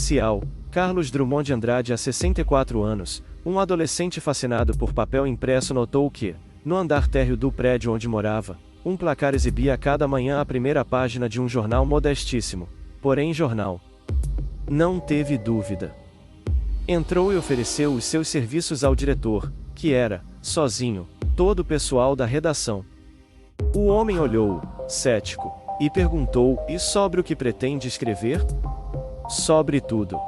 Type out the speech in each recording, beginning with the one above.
Inicial: Carlos Drummond de Andrade, há 64 anos, um adolescente fascinado por papel impresso, notou que, no andar térreo do prédio onde morava, um placar exibia a cada manhã a primeira página de um jornal modestíssimo, porém jornal. Não teve dúvida. Entrou e ofereceu os seus serviços ao diretor, que era, sozinho, todo o pessoal da redação. O homem olhou-o, cético, e perguntou: e sobre o que pretende escrever? Sobre tudo.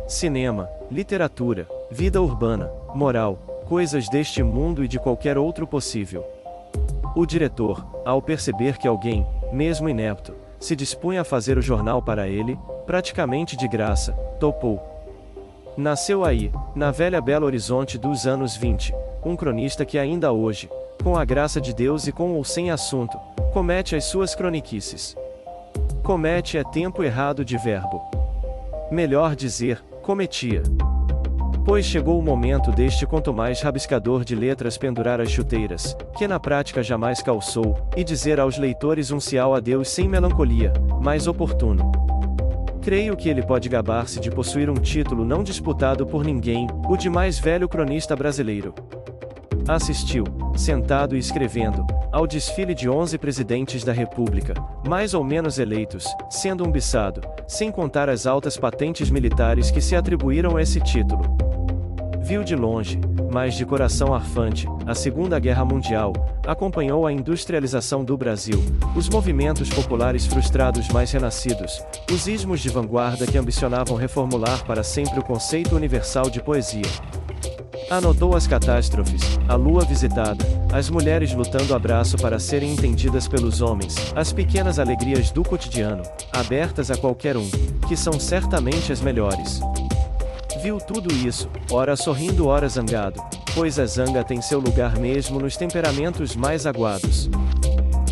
Cinema, literatura, vida urbana, moral, coisas deste mundo e de qualquer outro possível. O diretor, ao perceber que alguém, mesmo inepto, se dispunha a fazer o jornal para ele, praticamente de graça, topou. Nasceu aí, na velha Belo Horizonte dos anos 20, um cronista que ainda hoje, com a graça de Deus e com ou sem assunto, comete as suas croniquices. Comete é tempo errado de verbo. Melhor dizer, cometia. Pois chegou o momento deste quanto mais rabiscador de letras pendurar as chuteiras, que na prática jamais calçou, e dizer aos leitores um ciao adeus sem melancolia, mais oportuno. Creio que ele pode gabar-se de possuir um título não disputado por ninguém, o de mais velho cronista brasileiro. Assistiu, sentado e escrevendo, ao desfile de 11 presidentes da República, mais ou menos eleitos, sendo um biçado, sem contar as altas patentes militares que se atribuíram esse título. Viu de longe, mas de coração arfante, a Segunda Guerra Mundial, acompanhou a industrialização do Brasil, os movimentos populares frustrados mais renascidos, os ismos de vanguarda que ambicionavam reformular para sempre o conceito universal de poesia. Anotou as catástrofes, a lua visitada, as mulheres lutando a braço para serem entendidas pelos homens, as pequenas alegrias do cotidiano, abertas a qualquer um, que são certamente as melhores. Viu tudo isso, ora sorrindo, ora zangado, pois a zanga tem seu lugar mesmo nos temperamentos mais aguados.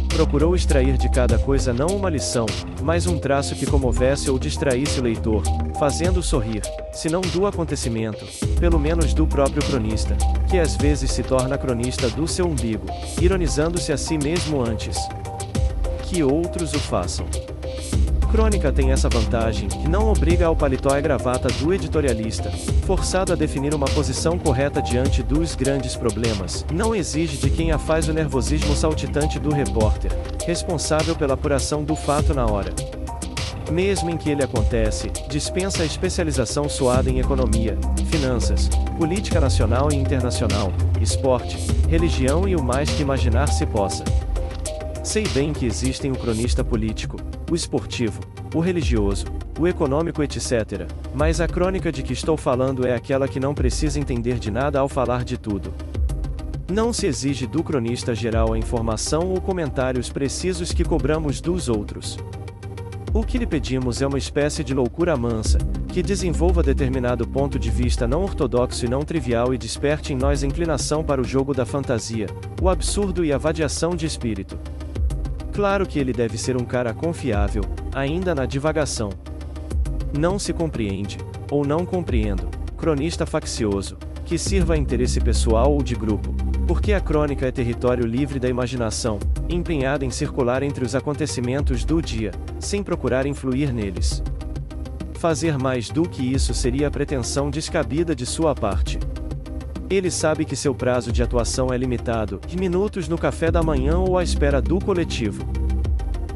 Procurou extrair de cada coisa não uma lição, mas um traço que comovesse ou distraísse o leitor, fazendo sorrir, se não do acontecimento, pelo menos do próprio cronista, que às vezes se torna cronista do seu umbigo, ironizando-se a si mesmo antes que outros o façam. Crônica tem essa vantagem, que não obriga ao paletó e gravata do editorialista, forçado a definir uma posição correta diante dos grandes problemas, não exige de quem a faz o nervosismo saltitante do repórter, responsável pela apuração do fato na hora. Mesmo em que ele acontece, dispensa a especialização suada em economia, finanças, política nacional e internacional, esporte, religião e o mais que imaginar se possa. Sei bem que existem o cronista político, o esportivo, o religioso, o econômico, etc., mas a crônica de que estou falando é aquela que não precisa entender de nada ao falar de tudo. Não se exige do cronista geral a informação ou comentários precisos que cobramos dos outros. O que lhe pedimos é uma espécie de loucura mansa, que desenvolva determinado ponto de vista não ortodoxo e não trivial e desperte em nós a inclinação para o jogo da fantasia, o absurdo e a vadiação de espírito. Claro que ele deve ser um cara confiável, ainda na divagação. Não se compreende, ou não compreendo, cronista faccioso, que sirva a interesse pessoal ou de grupo, porque a crônica é território livre da imaginação, empenhada em circular entre os acontecimentos do dia, sem procurar influir neles. Fazer mais do que isso seria a pretensão descabida de sua parte. Ele sabe que seu prazo de atuação é limitado, minutos no café da manhã ou à espera do coletivo.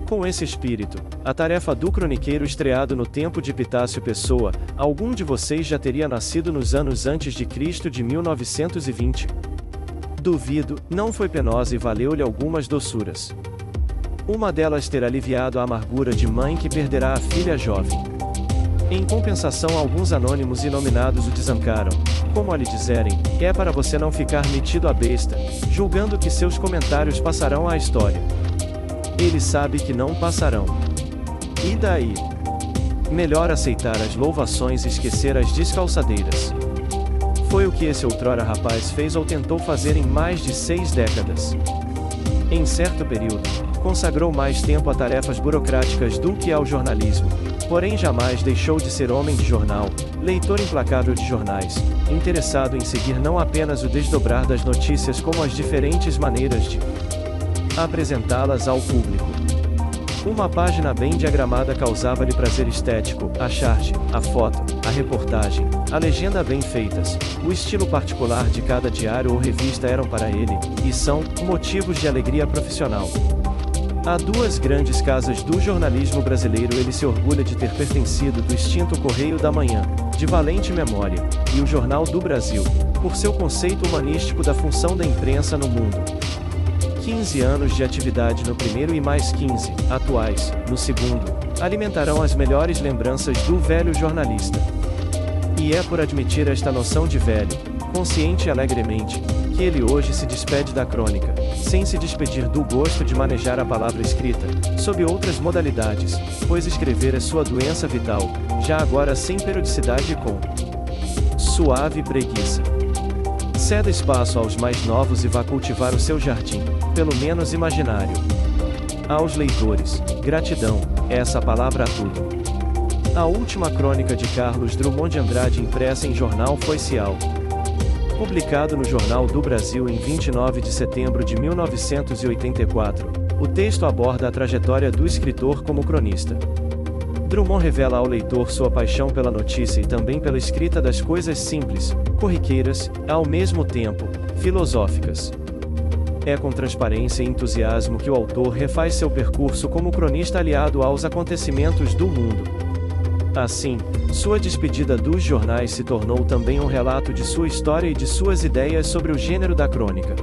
Com esse espírito, a tarefa do croniqueiro estreado no tempo de Epitácio Pessoa, algum de vocês já teria nascido nos anos antes de Cristo de 1920? Duvido, não foi penosa e valeu-lhe algumas doçuras. Uma delas ter aliviado a amargura de mãe que perderá a filha jovem. Em compensação, alguns anônimos inominados o desancaram, como a lhe dizerem, é para você não ficar metido à besta, julgando que seus comentários passarão à história. Ele sabe que não passarão. E daí? Melhor aceitar as louvações e esquecer as descalçadeiras. Foi o que esse outrora rapaz fez ou tentou fazer em mais de 6 décadas. Em certo período, consagrou mais tempo a tarefas burocráticas do que ao jornalismo, porém jamais deixou de ser homem de jornal, leitor implacável de jornais, interessado em seguir não apenas o desdobrar das notícias como as diferentes maneiras de apresentá-las ao público. Uma página bem diagramada causava-lhe prazer estético, a charge, a foto, a reportagem, a legenda bem feitas, o estilo particular de cada diário ou revista eram para ele, e são, motivos de alegria profissional. Há duas grandes casas do jornalismo brasileiro ele se orgulha de ter pertencido do extinto Correio da Manhã, de valente memória, e o Jornal do Brasil, por seu conceito humanístico da função da imprensa no mundo. 15 anos de atividade no primeiro e mais 15, atuais, no segundo, alimentarão as melhores lembranças do velho jornalista. E é por admitir esta noção de velho, consciente e alegremente, que ele hoje se despede da crônica, sem se despedir do gosto de manejar a palavra escrita, sob outras modalidades, pois escrever é sua doença vital, já agora sem periodicidade e com suave preguiça. Ceda espaço aos mais novos e vá cultivar o seu jardim, pelo menos imaginário. Aos leitores, gratidão, essa palavra a tudo. A última crônica de Carlos Drummond de Andrade impressa em jornal foi Cial. Publicado no Jornal do Brasil em 29 de setembro de 1984, o texto aborda a trajetória do escritor como cronista. Drummond revela ao leitor sua paixão pela notícia e também pela escrita das coisas simples, corriqueiras, ao mesmo tempo, filosóficas. É com transparência e entusiasmo que o autor refaz seu percurso como cronista aliado aos acontecimentos do mundo. Assim, sua despedida dos jornais se tornou também um relato de sua história e de suas ideias sobre o gênero da crônica.